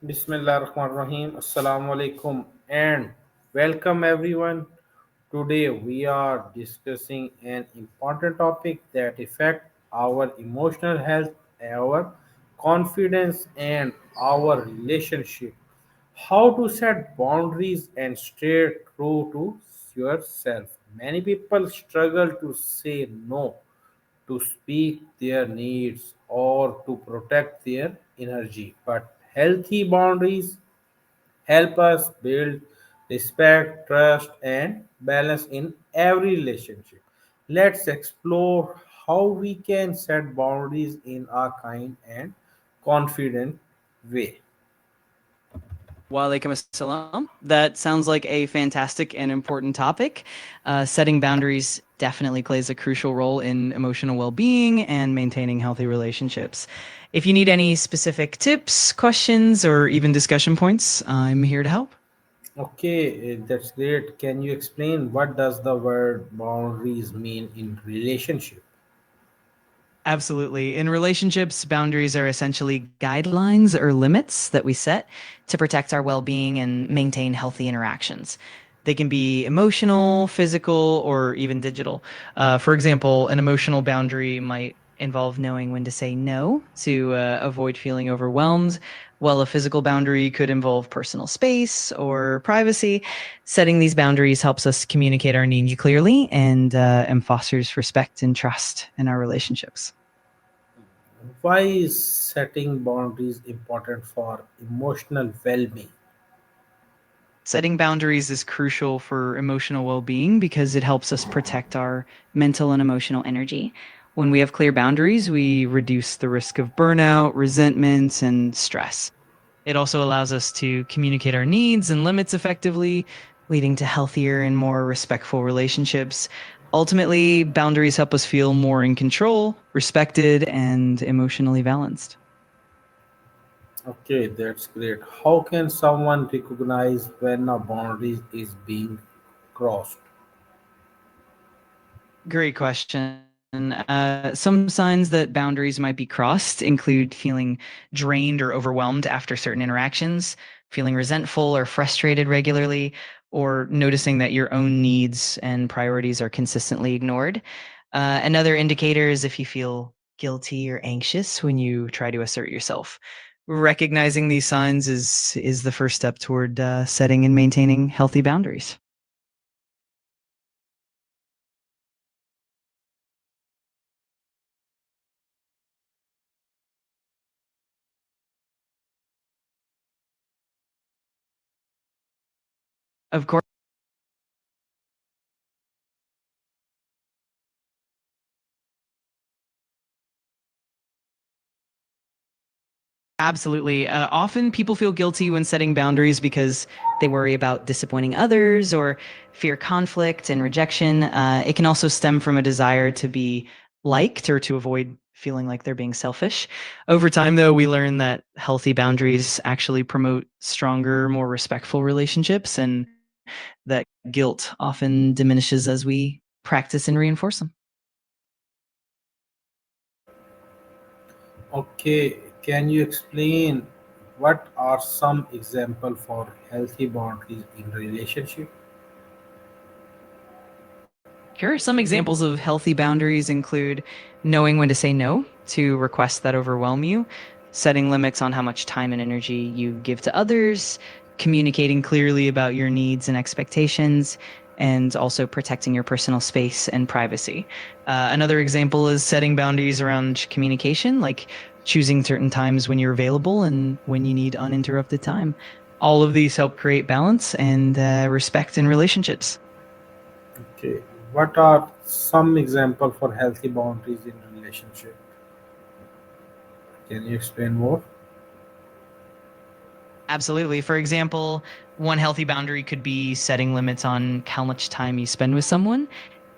Bismillahirrahmanirrahim. Assalamualaikum and welcome everyone. Today we are discussing an important topic that affects our emotional health, our confidence and our relationship. How to set boundaries and stay true to yourself. Many people struggle to say no, to speak their needs or to protect their energy. But healthy boundaries help us build respect, trust, and balance in every relationship. Let's explore how we can set boundaries in a kind and confident way. Walaikum assalam. That sounds like a fantastic and important topic. Setting boundaries definitely plays a crucial role in emotional well being and maintaining healthy relationships. If you need any specific tips, questions, or even discussion points, I'm here to help. Okay, that's great. Can you explain what does the word boundaries mean in relationship? Absolutely. In relationships, boundaries are essentially guidelines or limits that we set to protect our well being and maintain healthy interactions. They can be emotional, physical, or even digital. For example, an emotional boundary might involve knowing when to say no to avoid feeling overwhelmed, while a physical boundary could involve personal space or privacy. Setting these boundaries helps us communicate our needs clearly and fosters respect and trust in our relationships. Why is setting boundaries important for emotional well-being? Setting boundaries is crucial for emotional well being because it helps us protect our mental and emotional energy. When we have clear boundaries, we reduce the risk of burnout, resentment, and stress. It also allows us to communicate our needs and limits effectively, leading to healthier and more respectful relationships. Ultimately, boundaries help us feel more in control, respected, and emotionally balanced. Okay, that's great. How can someone recognize when a boundary is being crossed? Great question. Some signs that boundaries might be crossed include feeling drained or overwhelmed after certain interactions, feeling resentful or frustrated regularly, or noticing that your own needs and priorities are consistently ignored. Another indicator is if you feel guilty or anxious when you try to assert yourself. Recognizing these signs is the first step toward setting and maintaining healthy boundaries. Of course. Absolutely. Often people feel guilty when setting boundaries because they worry about disappointing others or fear conflict and rejection. It can also stem from a desire to be liked or to avoid feeling like they're being selfish. Over time, though, we learn that healthy boundaries actually promote stronger, more respectful relationships, and that guilt often diminishes as we practice and reinforce them. Okay, can you explain what are some examples for healthy boundaries in relationship? Sure. Some examples of healthy boundaries include knowing when to say no to requests that overwhelm you, setting limits on how much time and energy you give to others, communicating clearly about your needs and expectations, and also protecting your personal space and privacy. Another example is setting boundaries around communication, like choosing certain times when you're available and when you need uninterrupted time. All of these help create balance and respect in relationships. Okay, what are some examples for healthy boundaries in relationship? Can you explain more? Absolutely. For example, one healthy boundary could be setting limits on how much time you spend with someone,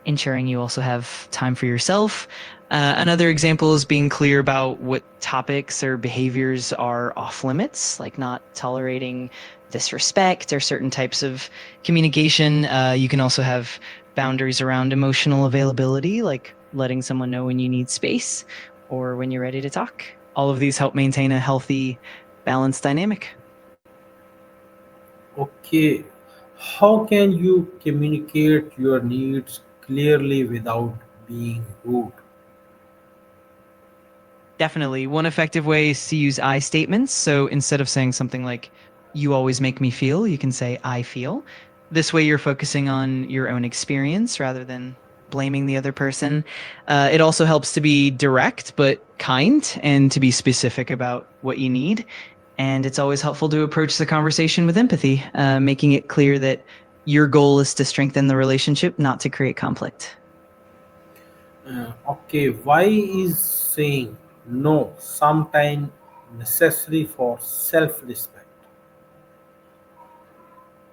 ensuring you also have time for yourself. Another example is being clear about what topics or behaviors are off limits, like not tolerating disrespect or certain types of communication. You can also have boundaries around emotional availability, like letting someone know when you need space or when you're ready to talk. All of these help maintain a healthy, balanced dynamic. Okay, how can you communicate your needs clearly without being rude? Definitely. One effective way is to use I statements. So instead of saying something like, you always make me feel, you can say, I feel. This way, you're focusing on your own experience rather than blaming the other person. It also helps to be direct but kind and to be specific about what you need. And it's always helpful to approach the conversation with empathy, making it clear that your goal is to strengthen the relationship, not to create conflict. Okay, why is saying no sometimes necessary for self respect?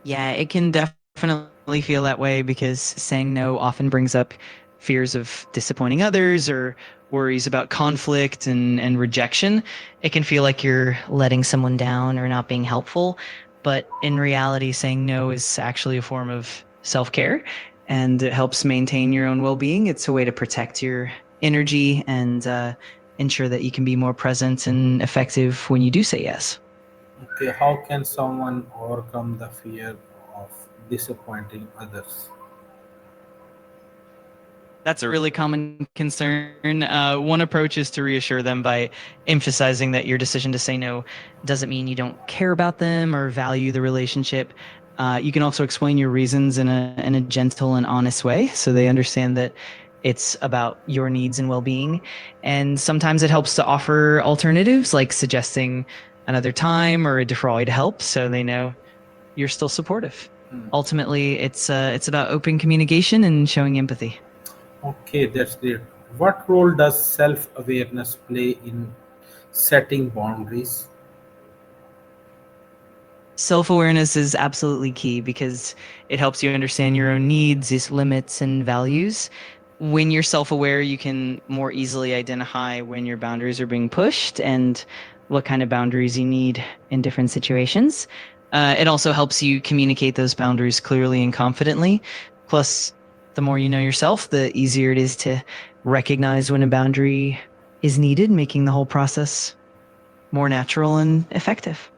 Yeah, it can definitely feel that way because saying no often brings up fears of disappointing others or worries about conflict and rejection. It can feel like you're letting someone down or not being helpful. But in reality, saying no is actually a form of self care and it helps maintain your own well being. It's a way to protect your energy and ensure that you can be more present and effective when you do say yes. Okay, how can someone overcome the fear of disappointing others? That's a really common concern. One approach is to reassure them by emphasizing that your decision to say no doesn't mean you don't care about them or value the relationship. You can also explain your reasons in a gentle and honest way so they understand that it's about your needs and well being. And sometimes it helps to offer alternatives like suggesting another time or a different way to help so they know you're still supportive. Hmm. Ultimately, it's about open communication and showing empathy. Okay, that's great. What role does self awareness play in setting boundaries? Self-awareness is absolutely key because it helps you understand your own needs, its limits, and values. When you're self-aware, you can more easily identify when your boundaries are being pushed and what kind of boundaries you need in different situations. It also helps you communicate those boundaries clearly and confidently. Plus, the more you know yourself, the easier it is to recognize when a boundary is needed, making the whole process more natural and effective.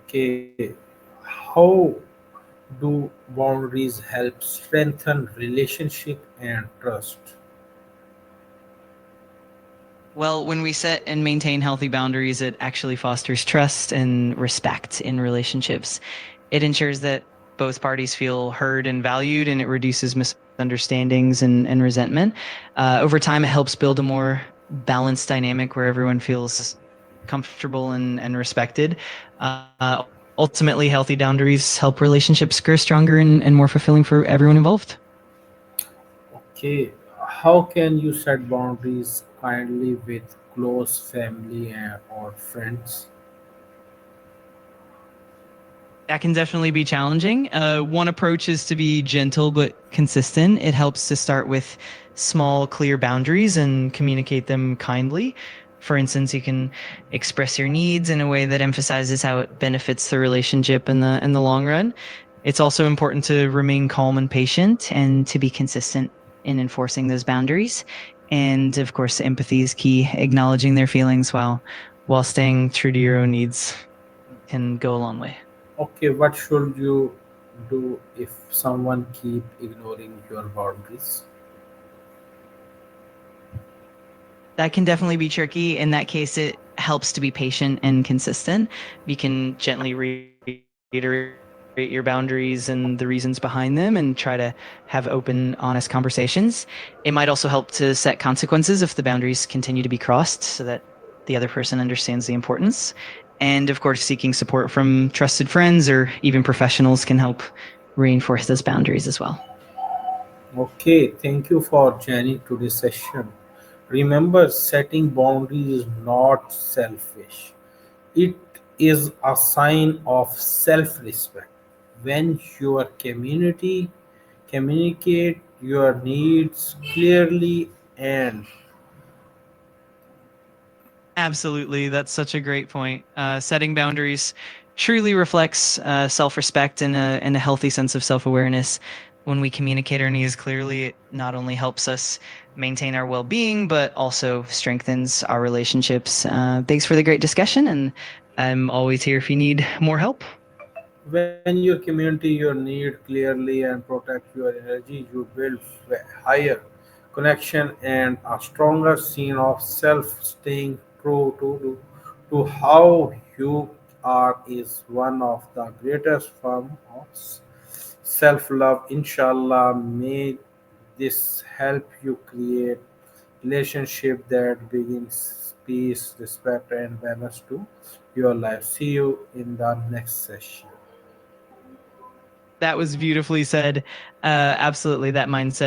Okay, how do boundaries help strengthen relationship and trust? Well, when we set and maintain healthy boundaries, it actually fosters trust and respect in relationships. It ensures that both parties feel heard and valued, and it reduces misunderstandings and resentment. Over time, it helps build a more balanced dynamic where everyone feels comfortable and respected. Ultimately, healthy boundaries help relationships grow stronger and more fulfilling for everyone involved. Okay, how can you set boundaries kindly with close family or friends? That can definitely be challenging. One approach is to be gentle but consistent. It helps to start with small, clear boundaries and communicate them kindly. For instance, you can express your needs in a way that emphasizes how it benefits the relationship in the long run. It's also important to remain calm and patient and to be consistent in enforcing those boundaries. And of course, empathy is key. Acknowledging their feelings while staying true to your own needs can go a long way. Okay, what should you do if someone keep ignoring your boundaries? That can definitely be tricky. In that case, it helps to be patient and consistent. You can gently reiterate your boundaries and the reasons behind them and try to have open, honest conversations. It might also help to set consequences if the boundaries continue to be crossed so that the other person understands the importance. And of course, seeking support from trusted friends or even professionals can help reinforce those boundaries as well. Okay, thank you for joining today's session. Remember, setting boundaries is not selfish. It is a sign of self-respect. When your community communicate your needs clearly and Absolutely. That's such a great point. Setting boundaries truly reflects self-respect and a healthy sense of self-awareness. When we communicate our needs clearly, it not only helps us maintain our well-being, but also strengthens our relationships. Thanks for the great discussion, and I'm always here if you need more help. When you community your need clearly and protect your energy, you build higher connection and a stronger scene of self. Staying true to how you are is one of the greatest form of self-love. Inshallah, may this help you create relationship that brings peace, respect, and balance to your life. See you in the next session. That was beautifully said. Absolutely, that mindset